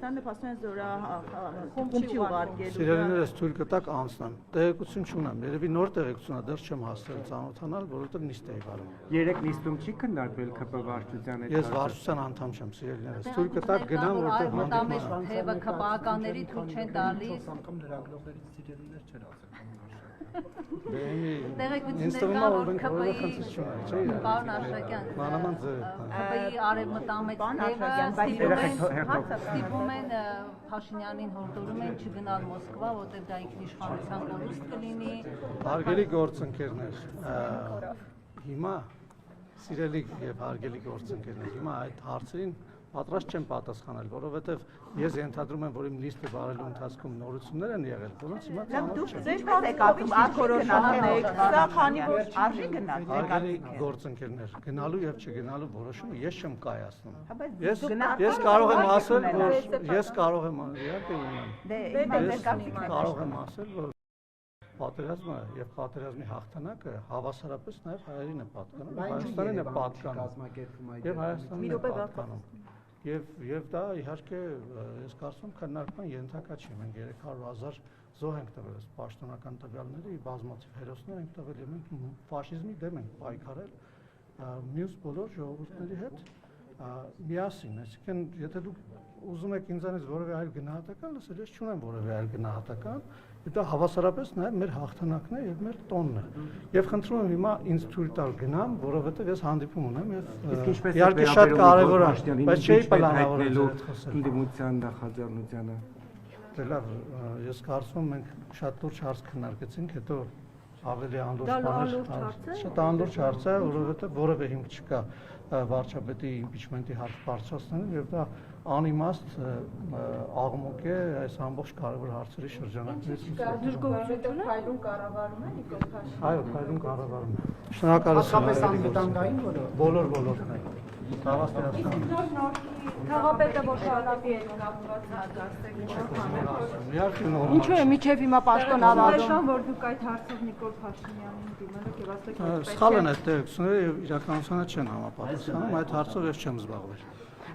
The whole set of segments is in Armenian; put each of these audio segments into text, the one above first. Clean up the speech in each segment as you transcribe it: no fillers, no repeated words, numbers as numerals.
Հայաստանը փաստորեն զորա խումբ չի ուղարկել։ Սիրելիներս թույլ կտակ անցնեմ։ Տեղեկություն չունեմ, երևի նոր տեղեկություն է, դեռ չեմ հասցրել ծանոթանալ, որովհետև նիստ էի վարում։ Երեք նիստում չի քննարկվել ԿՊ վարչության հետ։ Ես վարչության անդամ չեմ, սիրելիներս։ Թույլ կտակ գնամ, որտեղ հանդիպում թեվը ԿՊ-ականների թույլ չեն տալիս։ Անգամ լրագրողներից սիրելիներ չեն ասել։ Տեղեկություններ կան, որ ԿՊ-ի պարոն Արշակյան, ԿՊ-ի արևմտամետ թևը ստիպում են Փաշինյանին հորդորում են չգնալ Մոսկվա, որտեղ դա ինքնիշխանության կորուստ կլինի։ Հարգելի գործընկերներ, հիմա սիրելի եւ հարգելի գործընկերներ, հիմա այդ հարցերին պատրաստ չեմ պատասխանել, որովհետև ես ենթադրում եմ, որ իմ լիստը վարելու ընթացքում նորություններ են եղել, որոնց հիմա ծանոթ չեմ։ Ձեր կապում արկորոշանեք, սա քանի որ արժի գնալ։ Հարգելի գործընկերներ, գնալու եւ չգնալու որոշումը ես չեմ կայացնում։ Ես կարող եմ ասել, որ ես կարող եմ ասել, որ պատերազմը եւ պատերազմի հաղթանակը հավասարապես նաեւ հայերին է պատկանում, Հայաստանին է պատկանում եւ Հայաստանին է պատկանում։ Եվ դա իհարկե ես կարծում քննարկման ենթակա չի, մենք 300,000 զոհ ենք տվել, պաշտոնական տվյալների բազմաթիվ հերոսներ ենք տվել եւ մենք ֆաշիզմի դեմ ենք պայքարել մյուս բոլոր ժողովուրդների հետ միասին, այսինքն եթե դուք ուզում եք ինձանից որևէ այլ գնահատական լսել, ես չունեմ որևէ այլ գնահատական, դա հավասարապես նաև մեր հաղթանակն է եւ մեր տոնն է։ Եվ խնդրում եմ հիմա ինձ թույլ տալ գնամ, որովհետեւ ես հանդիպում ունեմ եւ իհարկե շատ կարեւոր է, բայց չէի պլանավորել ընդդիմության նախաձեռնությանը։ Լավ, ես կարծում եմ մենք շատ լուրջ հարց քննարկեցինք, հետո ավելի անդորջ բաներ, շատ անդորջ հարց է, որովհետեւ որևէ հիմք չկա վարչապետի իմպիչմենտի հարց բարձրացնելու եւ դա անիմաստ աղմուկ է այս ամբողջ կարևոր հարցերի շրջանակից։ Դժգոհությունը հայրուն կառավարում է Նիկոլ Փաշինյանը։ Այո, հայրուն կառավարում է։ Շնորհակալություն։ Անվտանգային բոլորն է։ Քաղաքապետը որ շարունակի է կապված հատկացնեք։ Ինչու է միջև հիմա պաշտոնավարում, որ դուք այդ հարցով Նիկոլ Փաշինյանին դիմել եք եւ ասեք սխալ են այդ տեղեկությունները եւ իրականությանը չեն համապատասխանում, այդ հարցով ես չեմ զբաղվել։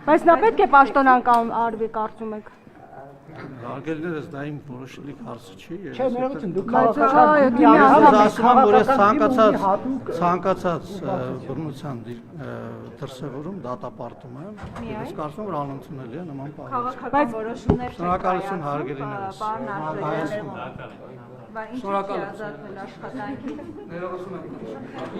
բայց նա պետք է պաշտոնական արվի կարծում եք։ Հարգելիներս դա իմ որոշելիք հարցը չի։ Չէ, ներողություն, դուք ցանկացած բռնության դրսևորում դատապարտում եմ։ Ես կարծում եմ, որ անընդունելի է նման բան։ քաղաքական որոշումներ Շնորհակալություն հարգելիներս։ Շնորհակալություն։ Բա ինչի՞ ազատվել աշխատանքից։ Ներողություն եք։